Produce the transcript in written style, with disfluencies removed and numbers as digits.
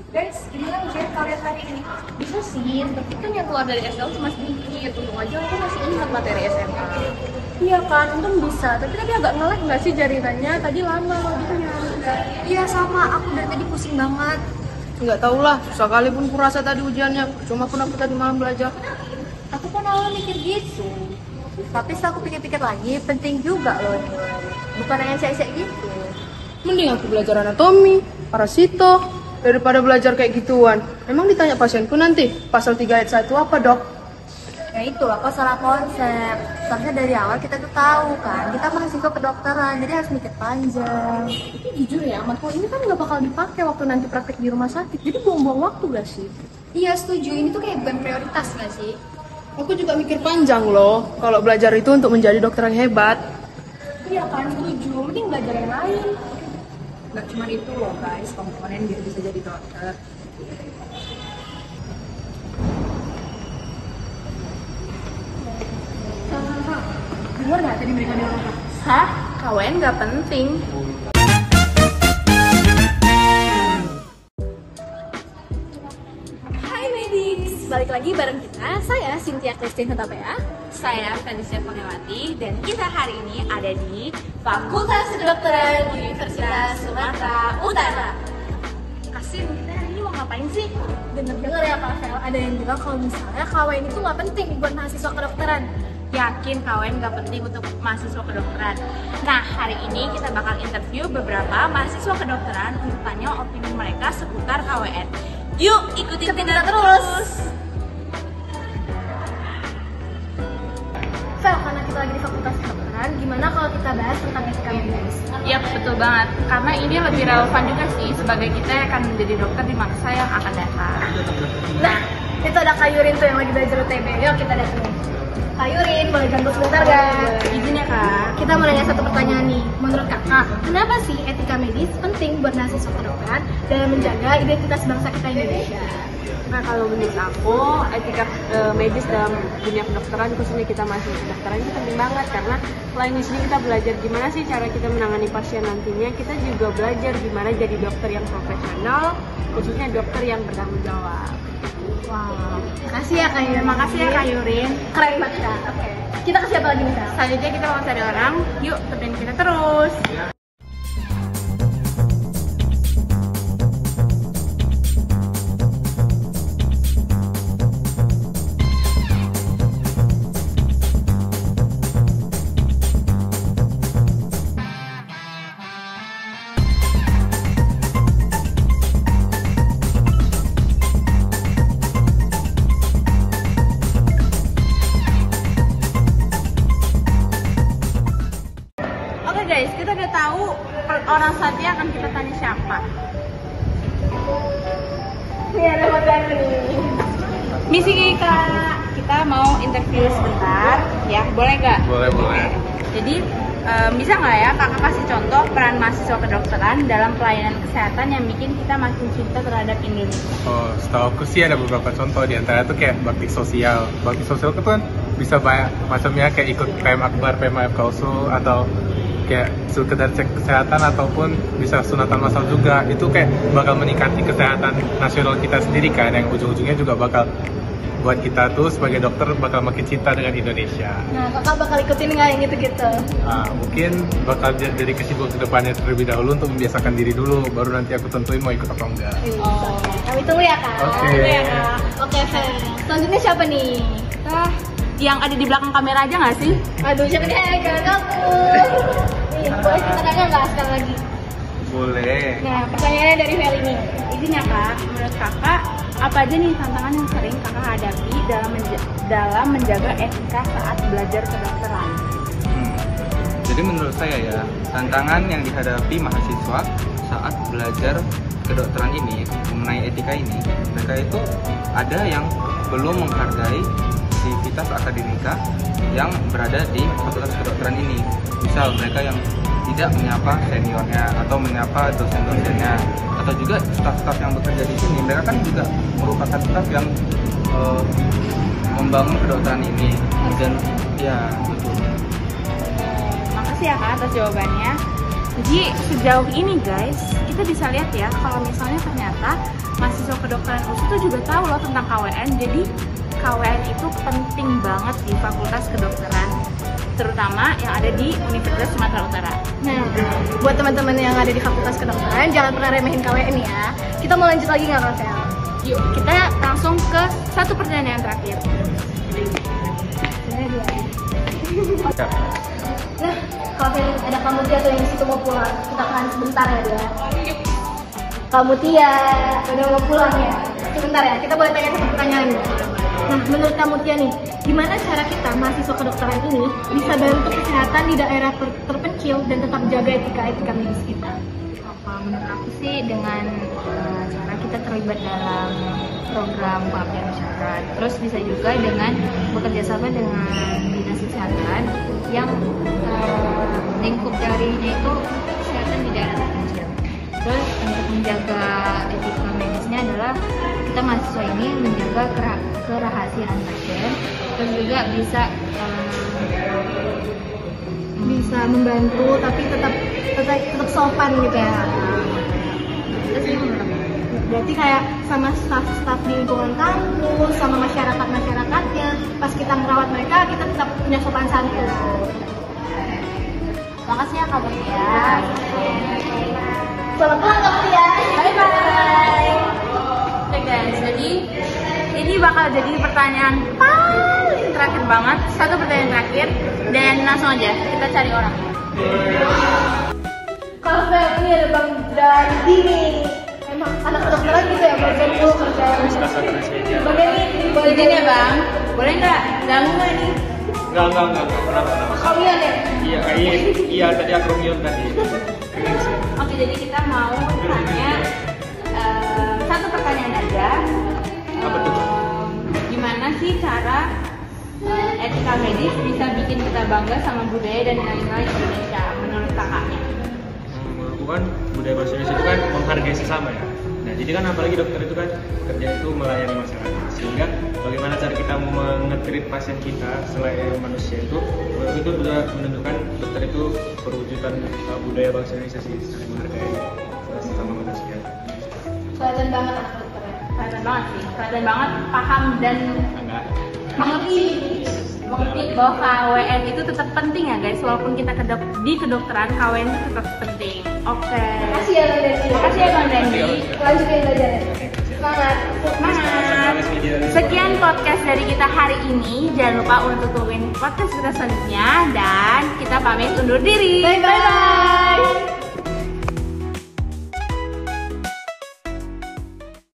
Guys, gimana ujian kalian hari ini? Bisa sih, tapi kan yang keluar dari SL cuma sedikit. Untung aja aku masih ingat materi SMA. Iya kan, untung bisa. Tapi tadi agak nge-lag nggak sih jaringannya? Tadi lama audionya. Iya sama, aku dari tadi pusing banget. Nggak tau lah, susah kali pun kurasa tadi ujiannya. Cuma pun aku tadi malam belajar. Aku pun awalnya mikir gitu. Tapi setelah aku pikir-pikir lagi, penting juga loh nilai. Bukan hanya sia-sia gitu. Mending aku belajar anatomi, parasito, daripada belajar kayak gituan. Emang ditanya pasienku nanti, pasal 3 ayat 1 apa dok? Ya itulah kok salah konsep. Seharusnya dari awal kita tuh tahu kan, kita mahasiswa kedokteran, jadi harus mikir panjang. Tapi jujur ya, matkul ini kan nggak bakal dipakai waktu nanti praktek di rumah sakit. Jadi buang-buang waktu gak sih? Iya setuju, ini tuh kayak bukan prioritas gak sih? Aku juga mikir panjang loh, kalau belajar itu untuk menjadi dokter yang hebat. Iya kan, setuju. Mending belajar yang lain. Gak cuma itu loh guys, komponen biar bisa jadi dokter. Dengar nggak tadi mereka bilang apa? Hah? KWN gak penting. Hai Medics, balik lagi bareng kita. Saya Cynthia Christine Hutapea. Saya Felicia Pangewati dan kita hari ini ada di Fakultas Kedokteran Universitas Sumatera Utara. Kasin, kita hari ini mau ngapain sih? Dengar-dengar ya Pak Fel, ada yang bilang kalau misalnya KWN itu nggak penting buat mahasiswa kedokteran. Yakin KWN gak penting untuk mahasiswa kedokteran. Nah, hari ini kita bakal interview beberapa mahasiswa kedokteran untuk tanya opini mereka seputar KWN. Yuk, ikutin kita terus! Fel, karena kita lagi di Fakultas Kedokteran, gimana kalau kita bahas tentang etika medis? Iya, betul banget. Karena ini lebih relevan juga sih sebagai kita yang akan menjadi dokter di masa yang akan datang. Nah, itu ada Kak Yurin tuh yang lagi belajar UTB. Yuk kita datang. Kak Yurin, boleh ganggu sebentar gak? Izin ya kak. Kita mau nanya satu pertanyaan nih. Menurut kakak, kenapa sih etika medis penting buat mahasiswa kedokteran dalam menjaga identitas bangsa kita Indonesia? Nah kalau menurut aku etika medis dalam dunia kedokteran khususnya kita masih kedokteran itu penting banget karena selain di sini kita belajar gimana sih cara kita menangani pasien nantinya, kita juga belajar gimana jadi dokter yang profesional, khususnya dokter yang bertanggung jawab. Wow, makasih ya Kak Yurin. Makasih ya Kak Yurin. Keren banget Kak. Oke. Kita ke siapa lagi nih Kak? Selanjutnya kita mau cari orang. Yuk, temenin kita terus. Guys, kita udah tahu orang selanjutnya akan kita tanya siapa. Ini ada modern nih. Misi kita mau interview sebentar, ya boleh nggak? Boleh. Jadi bisa nggak ya kakak kasih contoh peran mahasiswa kedokteran dalam pelayanan kesehatan yang bikin kita makin cinta terhadap Indonesia? Oh, setahu aku sih ada beberapa contoh, di antara tuh kayak bakti sosial. Bakti sosial itu kan bisa banyak macamnya, kayak ikut PM Akbar, PM Kausul, atau kayak sekedar cek kesehatan ataupun bisa sunatan massal juga. Itu kayak bakal meningkati kesehatan nasional kita sendiri kan, yang ujung-ujungnya juga bakal buat kita tuh sebagai dokter bakal makin cinta dengan Indonesia. Nah, kakak bakal ikutin nggak yang gitu-gitu? Mungkin bakal jadi kesibukan kedepannya terlebih dahulu untuk membiasakan diri dulu, baru nanti aku tentuin mau ikut apa enggak. Oh, kami tunggu ya Kak. Oke. Tunggu ya Kak. Oke, Fel. Selanjutnya siapa nih? Yang ada di belakang kamera aja nggak sih? Aduh, siapa nih? Kakak aku. Nih, boleh kita tanya nggak sekali lagi? Boleh. Nah, pertanyaannya dari Fel ini. Izin ya kak, menurut kakak apa aja nih tantangan yang sering kakak hadapi dalam menjaga etika saat belajar kedokteran? Jadi menurut saya ya, tantangan yang dihadapi mahasiswa saat belajar kedokteran ini mengenai etika ini, mereka itu ada yang belum menghargai sivitas akademika yang berada di fakultas kedokteran ini. Misal mereka yang tidak menyapa seniornya atau menyapa dosen-dosennya, atau juga staf-staf yang bekerja di sini. Mereka kan juga merupakan staf yang membangun kedokteran ini. Dan ya betul. Makasih ya kak atas jawabannya. Jadi sejauh ini guys, kita bisa lihat ya kalau misalnya ternyata mahasiswa kedokteran UNS itu juga tahu loh tentang KWN. Jadi KWN itu penting banget di Fakultas Kedokteran, terutama yang ada di Universitas Sumatera Utara. Nah, buat teman-teman yang ada di Fakultas Kedokteran, jangan pernah remehin KWN ya. Kita mau lanjut lagi nggak, Rafael? Yuk, kita langsung ke satu pertanyaan terakhir. Nah, kalau ada kamu Tia tuh yang di situ mau pulang, kita tahan sebentar ya dia. Kamu Tia, udah mau pulang ya? Sebentar ya, kita boleh tanya satu pertanyaan. Nah, menurut kamu Tia nih, gimana cara kita mahasiswa kedokteran ini bisa bantu kesehatan di daerah terpencil dan tetap jaga etika medis kita? Menurut aku sih dengan cara kita terlibat dalam program pengabdian masyarakat, terus bisa juga dengan bekerja sama dengan dinas kesehatan yang lingkup darinya itu kesehatan di daerah terpencil. Terus untuk menjaga etika medisnya adalah kita mahasiswa ini menjaga kerahasiaan pasien, terus juga bisa membantu tapi tetap sopan gitu ya. Berarti kayak sama staff di lingkungan kampus, sama masyarakatnya, pas kita merawat mereka kita tetap punya sopan santun. makasih ya Kak Tia. Selamat pulang Kak Tia. Bye bye. Oke guys, jadi ini bakal jadi pertanyaan paling terakhir banget, satu pertanyaan terakhir, dan langsung aja kita cari orang. Kalau saya ini ada Bang Dandi nih. Emang anak kedokteran gitu ya, belajar dulu kerja. Bagian ini, Izin ya bang, boleh nggak? Ganggu nggak nih? Enggak. Kenapa? Kalian ya? Iya, tadi akromion tadi. Oke, jadi kita mau tanya satu pertanyaan aja. Apa tuh? Gimana sih cara etika medis bisa bikin kita bangga sama budaya dan nilai-nilai Indonesia menurut kakaknya? Menurutku kan budaya bahasa Indonesia itu kan menghargai sesama ya. Nah, jadi kan apalagi dokter itu kan kerja itu melayani masyarakat. Sehingga bagaimana cara kita mengetrit pasien kita selain manusia itu sudah menentukan dokter itu perwujudan budaya bangsa Indonesia sih, saling menghargai sesama manusia. Kelihatan banget anak kedokteran. Kelihatan banget sih, kelihatan banget paham dan Enggak. mengerti bahwa KWN itu tetap penting ya guys, walaupun kita di kedokteran, KWN itu tetap penting. Oke. Makasih ya Bang Dandi. Makasih ya Bang Dandi. Lanjutin belajarnya. Semangat. Semangat. Sekian podcast dari kita hari ini. Jangan lupa untuk tungguin podcast kita selanjutnya dan kita pamit undur diri. Bye bye.